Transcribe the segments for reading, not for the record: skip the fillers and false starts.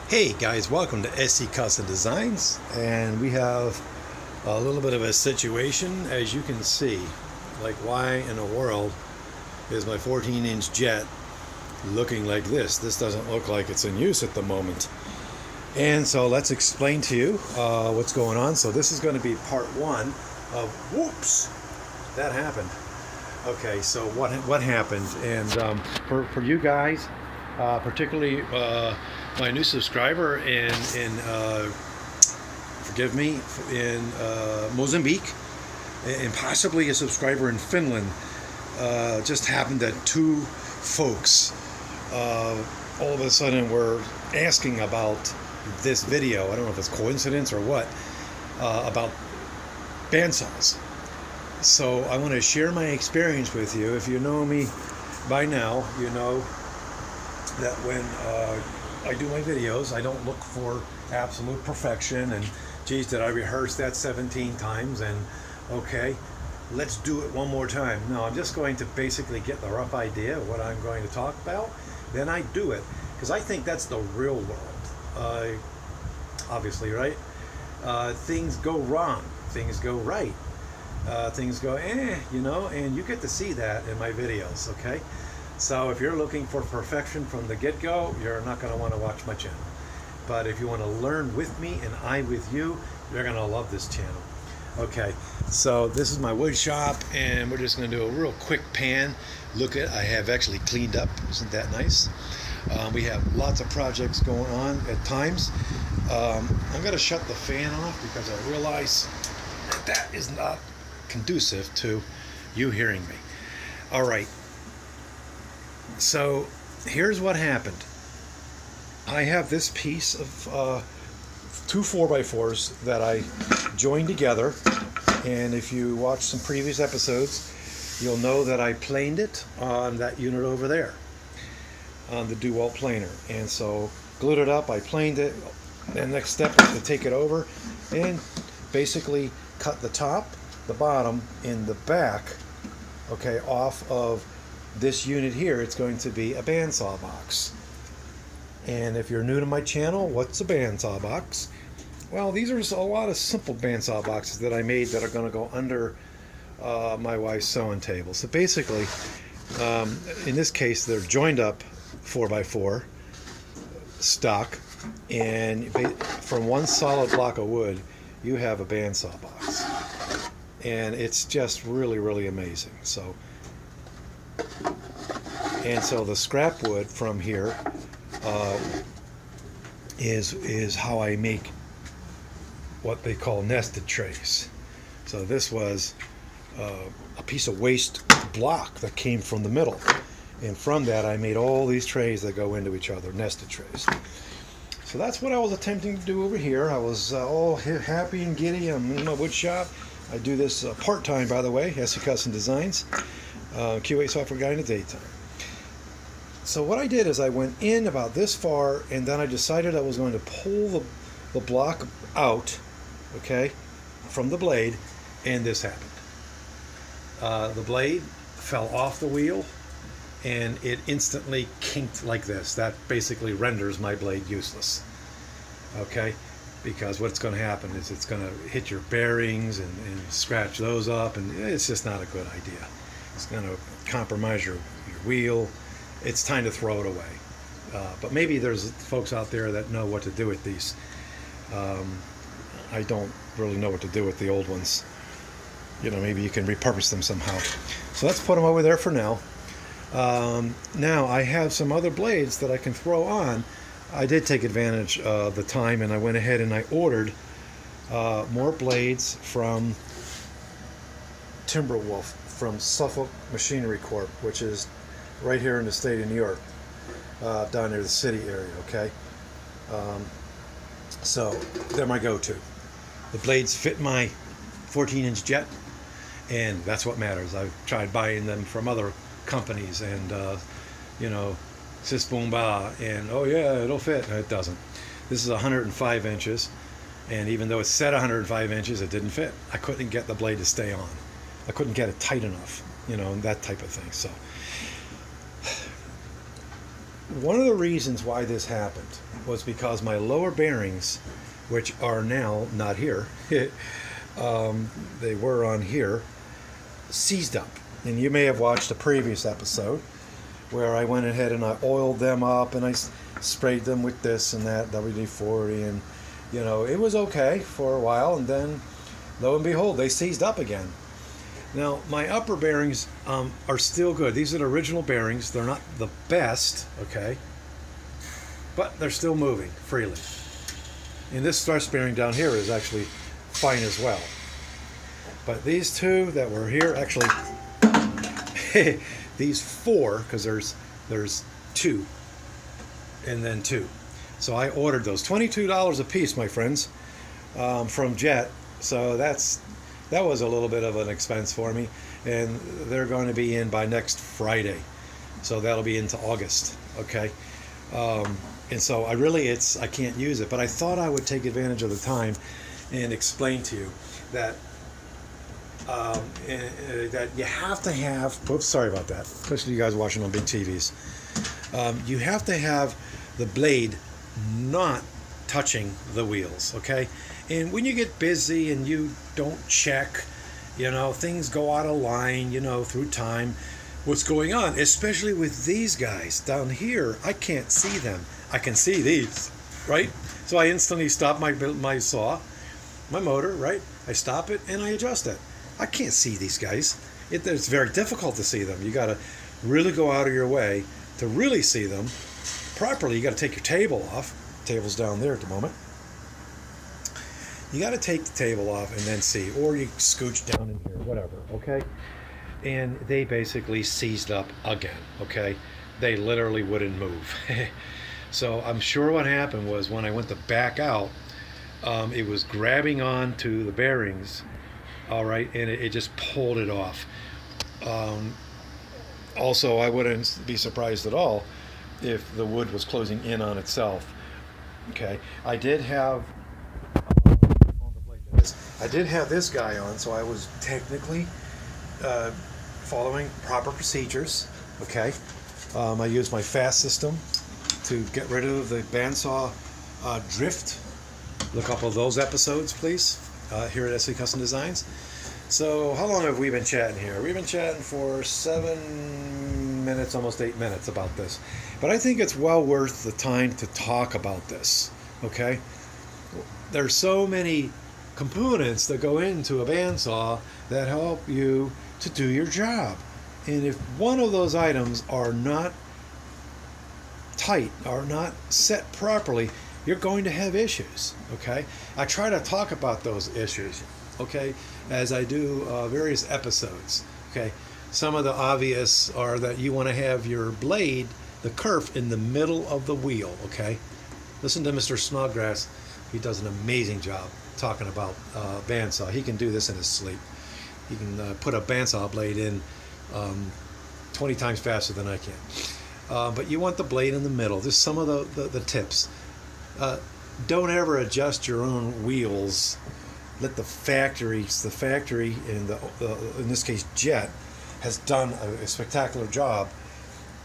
Hey guys, welcome to SC Custom Designs, and we have a little bit of a situation. As you can see, like, why in the world is my 14-inch jet looking like this? This doesn't look like it's in use at the moment. And so let's explain to you what's going on. So this is going to be part one of whoops, that happened. Okay, so what happened? And for you guys, particularly my new subscriber in forgive me, in Mozambique, and possibly a subscriber in Finland, just happened that two folks all of a sudden were asking about this video. I don't know if it's coincidence or what, about bandsaws. So I want to share my experience with you. If you know me by now, you know that when I do my videos, I don't look for absolute perfection and geez, did I rehearse that 17 times and okay, let's do it one more time. No, I'm just going to basically get the rough idea of what I'm going to talk about, then I do it, because I think that's the real world. Obviously, right? Things go wrong, things go right, things go you know, and you get to see that in my videos, okay? So if you're looking for perfection from the get-go, you're not going to want to watch my channel. But if you want to learn with me and I with you, you're going to love this channel. Okay, so this is my wood shop, and we're just going to do a real quick pan. Look at, I have actually cleaned up. Isn't that nice? We have lots of projects going on at times. I'm going to shut the fan off because I realize that is not conducive to you hearing me. All right. So here's what happened. I have this piece of two 4x4s that I joined together, and if you watch some previous episodes, you'll know that I planed it on that unit over there, on the DeWalt planer. And so glued it up, I planed it, and next step is to take it over and basically cut the top, the bottom, and the back, okay, off of this unit here. It's going to be a bandsaw box. And if you're new to my channel, what's a bandsaw box? Well, these are a lot of simple bandsaw boxes that I made that are going to go under my wife's sewing table. So basically, in this case, they're joined up 4x4 stock, and from one solid block of wood, you have a bandsaw box. And it's just really, really amazing. So the scrap wood from here is how I make what they call nested trays. So this was a piece of waste block that came from the middle, and from that I made all these trays that go into each other, nested trays. So that's what I was attempting to do over here. I was all happy and giddy. I'm in my wood shop. I do this part-time, by the way, SC Custom Designs, QA software guy in the daytime. So what I did is I went in about this far, and then I decided I was going to pull the block out, okay, from the blade, and this happened. The blade fell off the wheel, and it instantly kinked like this. That basically renders my blade useless, okay? Because what's going to happen is it's going to hit your bearings and scratch those up, and it's just not a good idea. It's going to compromise your wheel. It's time to throw it away. But maybe there's folks out there that know what to do with these. I don't really know what to do with the old ones. You know, maybe you can repurpose them somehow. So let's put them over there for now. Now I have some other blades that I can throw on. I did take advantage of the time, and I went ahead and I ordered more blades from Timberwolf, from Suffolk Machinery Corp, which is right here in the state of New York, down near the city area, okay? So they're my go-to. The blades fit my 14-inch jet, and that's what matters. I've tried buying them from other companies, and you know, sis boom ba, and oh yeah, it'll fit. It doesn't. This is 105 inches, and even though it said 105 inches, it didn't fit. I couldn't get the blade to stay on. I couldn't get it tight enough, you know, that type of thing. So one of the reasons why this happened, was because my lower bearings, which are now not here, they were on here, seized up. And you may have watched a previous episode where I went ahead and I oiled them up and I sprayed them with this and that WD-40, and it was okay for a while, and then lo and behold, they seized up again. Now my upper bearings are still good. These are the original bearings. They're not the best, okay, but they're still moving freely. And this thrust bearing down here is actually fine as well. But these two that were here, actually these four, because there's two and then two. So I ordered those, $22 a piece, my friends, from Jet. So that was a little bit of an expense for me, and they're going to be in by next Friday. So that'll be into August, okay? And so I can't use it, but I thought I would take advantage of the time and explain to you that that you have to have, whoops, sorry about that, especially you guys watching on big TVs. You have to have the blade not touching the wheels, okay? And when you get busy and you don't check, things go out of line, through time, what's going on, especially with these guys down here. I can't see them. I can see these, right? So I instantly stop my saw, my motor, right? I stop it and I adjust it. I can't see these guys. It's very difficult to see them. You got to really go out of your way to really see them properly. You got to take your table off. Table's down there at the moment. You got to take the table off and then see, or you scooch down in here, whatever, okay? And they basically seized up again, okay? They literally wouldn't move. So I'm sure what happened was when I went to back out, it was grabbing onto the bearings, all right, and it just pulled it off. Also, I wouldn't be surprised at all if the wood was closing in on itself. Okay, I did have this guy on, so I was technically following proper procedures. Okay, I used my fast system to get rid of the bandsaw drift. Look up all those episodes, please, here at SC Custom Designs. So how long have we been chatting here? We've been chatting for 7 minutes, almost 8 minutes about this. But I think it's well worth the time to talk about this, okay? There's so many components that go into a bandsaw that help you to do your job. And if one of those items are not tight, are not set properly, you're going to have issues, okay? I try to talk about those issues, okay, as I do various episodes, okay? Some of the obvious are that you want to have your blade, the kerf, in the middle of the wheel, okay? Listen to Mr. Snodgrass. He does an amazing job talking about bandsaw. He can do this in his sleep. He can put a bandsaw blade in 20 times faster than I can. But you want the blade in the middle. Just some of the tips. Don't ever adjust your own wheels. Let the factory, and in this case Jet, has done a spectacular job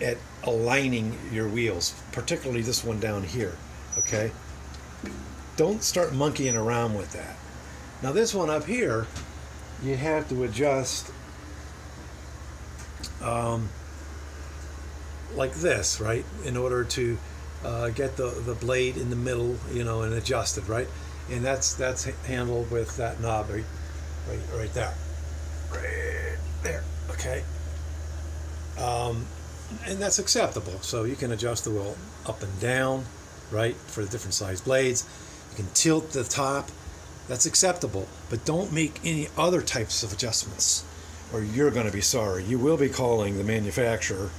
at aligning your wheels, particularly this one down here, okay? Don't start monkeying around with that. Now this one up here, you have to adjust like this, right? In order to get the blade in the middle, and adjusted, right? And that's handled with that knob right there, right there, okay? And that's acceptable. So you can adjust the wheel up and down, right, for the different size blades. You can tilt the top. That's acceptable. But don't make any other types of adjustments, or you're going to be sorry. You will be calling the manufacturer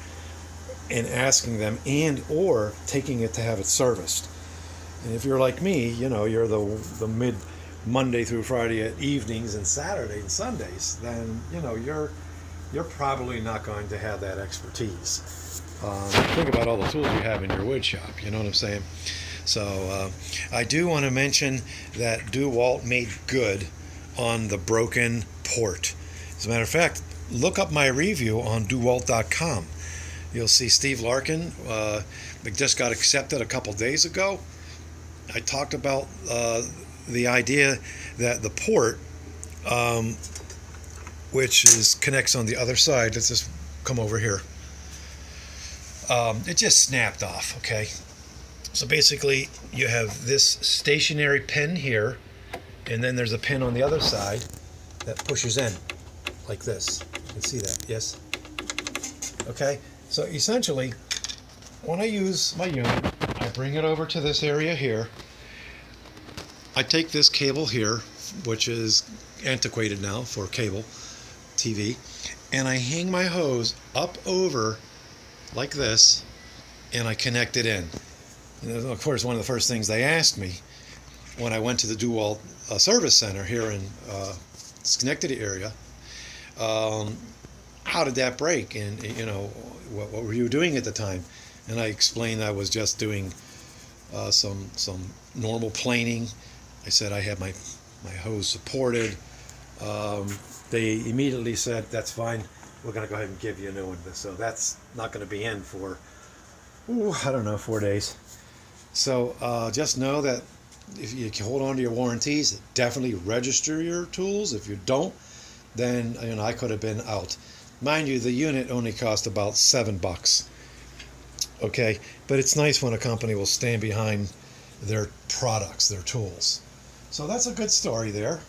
and asking them, and or taking it to have it serviced. And if you're like me, you're the mid Monday through Friday at evenings and Saturday and Sundays, then you're probably not going to have that expertise. Think about all the tools you have in your wood shop. You know what I'm saying? So I do want to mention that DeWalt made good on the broken port. As a matter of fact, look up my review on DeWalt.com. You'll see Steve Larkin just got accepted a couple days ago. I talked about the idea that the port, which connects on the other side, let's just come over here. It just snapped off, okay? So basically, you have this stationary pin here, and then there's a pin on the other side that pushes in, like this. You can see that, yes? Okay, so essentially, when I use my unit, I bring it over to this area here. I take this cable here, which is antiquated now for cable TV, and I hang my hose up over like this, and I connect it in. And of course, one of the first things they asked me when I went to the DeWalt service center here in Schenectady area, how did that break? And what were you doing at the time? And I explained I was just doing some normal planing. I said I had my hose supported. They immediately said, that's fine, we're going to go ahead and give you a new one. So that's not going to be in for, I don't know, 4 days. So just know that if you hold on to your warranties, definitely register your tools. If you don't, then I could have been out. Mind you, the unit only cost about $7. Okay, but it's nice when a company will stand behind their products, their tools. So that's a good story there.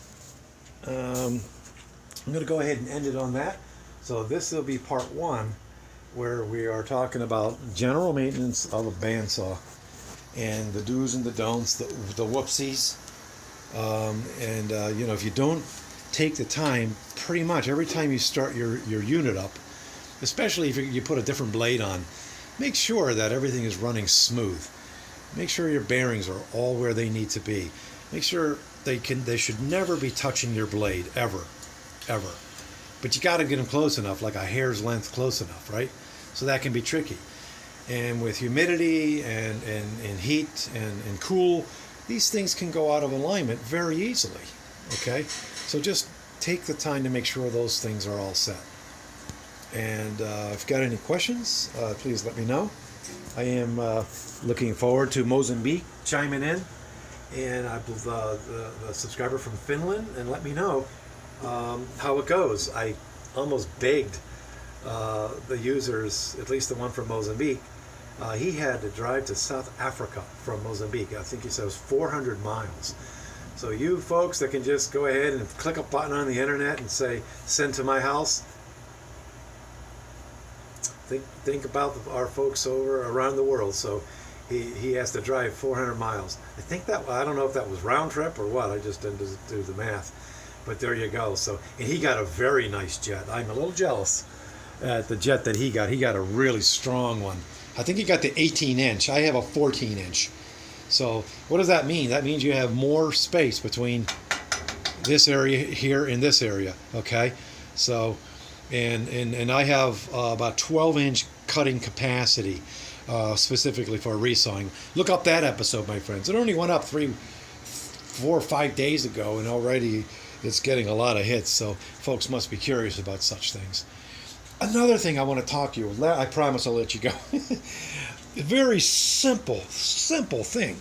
I'm going to go ahead and end it on that. So this will be part 1, where we are talking about general maintenance of a bandsaw and the do's and the don'ts, the whoopsies. If you don't take the time, pretty much every time you start your unit up, especially if you put a different blade on, make sure that everything is running smooth. Make sure your bearings are all where they need to be. Make sure they should never be touching your blade, ever. But you got to get them close enough, like a hair's length close enough, right? So that can be tricky. And with humidity and heat and cool, these things can go out of alignment very easily, okay? So just take the time to make sure those things are all set. And if you've got any questions, please let me know. I am looking forward to Mozambique chiming in, and the subscriber from Finland, and let me know how it goes. I almost begged the users, at least the one from Mozambique. He had to drive to South Africa from Mozambique. I think he said it was 400 miles. So you folks that can just go ahead and click a button on the internet and say, send to my house, think about our folks over around the world. So he has to drive 400 miles. I don't know if that was round trip or what. I just didn't do the math. But there you go. So, and he got a very nice jet. I'm a little jealous at the jet that he got. He got a really strong one. I think he got the 18-inch. I have a 14-inch. So what does that mean? That means you have more space between this area here and this area. Okay. So, and I have about 12-inch cutting capacity, specifically for resawing. Look up that episode, my friends. It only went up 4 or 5 days ago, and already it's getting a lot of hits. So folks must be curious about such things. Another thing I want to talk to you. I promise I'll let you go. A very simple thing.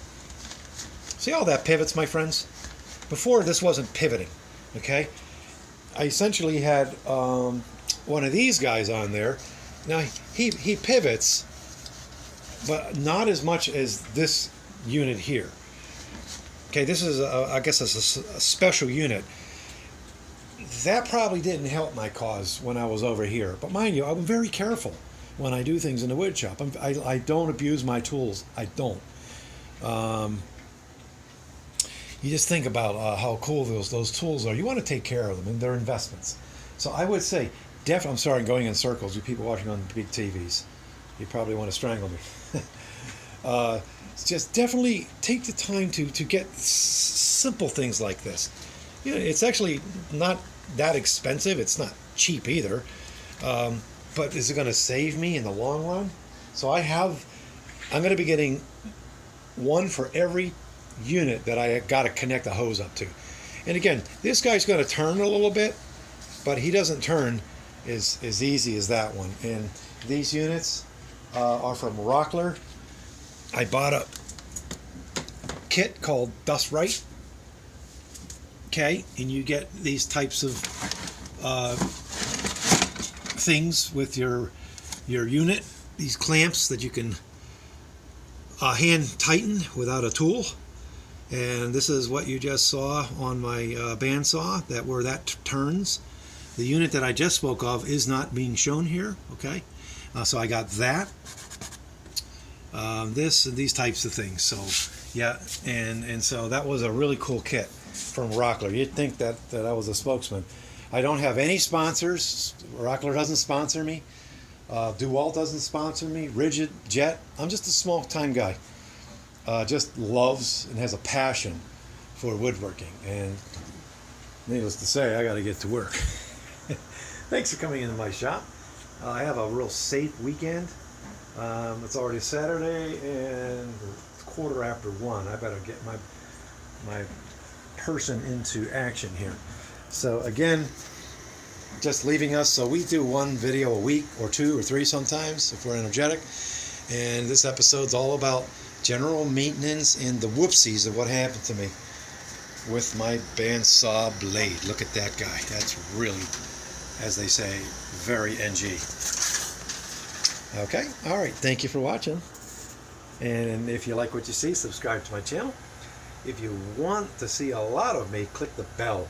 See all that pivots, my friends? Before, this wasn't pivoting. Okay, I essentially had one of these guys on there. Now he pivots, but not as much as this unit here. Okay, this is I guess it's a special unit. That probably didn't help my cause when I was over here. But mind you, I'm very careful when I do things in the wood shop. I don't abuse my tools. I don't. You just think about how cool those tools are. You want to take care of them, and they're investments. So I would say, I'm sorry, I'm going in circles. You people watching on big TVs, you probably want to strangle me. Just definitely take the time to get simple things like this. It's actually not that expensive. It's not cheap either. But is it going to save me in the long run? So I'm going to be getting one for every unit that I got to connect a hose up to. And again, this guy's going to turn a little bit, but he doesn't turn as easy as that one. And these units, are from Rockler. I bought a kit called Dust Right. Okay, and you get these types of things with your unit. These clamps that you can hand tighten without a tool. And this is what you just saw on my bandsaw, that where that turns. The unit that I just spoke of is not being shown here. Okay, so I got that, this, and these types of things. So yeah, and so that was a really cool kit from Rockler. You'd think that I was a spokesman. I don't have any sponsors. Rockler doesn't sponsor me. DeWalt doesn't sponsor me. Rigid, Jet. I'm just a small-time guy. Just loves and has a passion for woodworking. And needless to say, I got to get to work. Thanks for coming into my shop. I have a real safe weekend. It's already Saturday and it's 1:15. I better get my person into action here. So again, just leaving us. So we do one video a week, or 2 or 3 sometimes if we're energetic. And this episode's all about general maintenance and the whoopsies of what happened to me with my bandsaw blade. Look at that guy. That's really, as they say, very NG. Okay, all right. Thank you for watching. And if you like what you see, subscribe to my channel. If you want to see a lot of me, click the bell.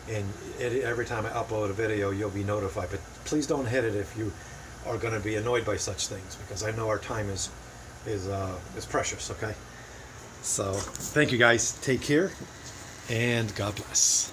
And every time I upload a video, you'll be notified. But please don't hit it if you are going to be annoyed by such things, because I know our time is precious. Okay, so thank you guys. Take care, and God bless.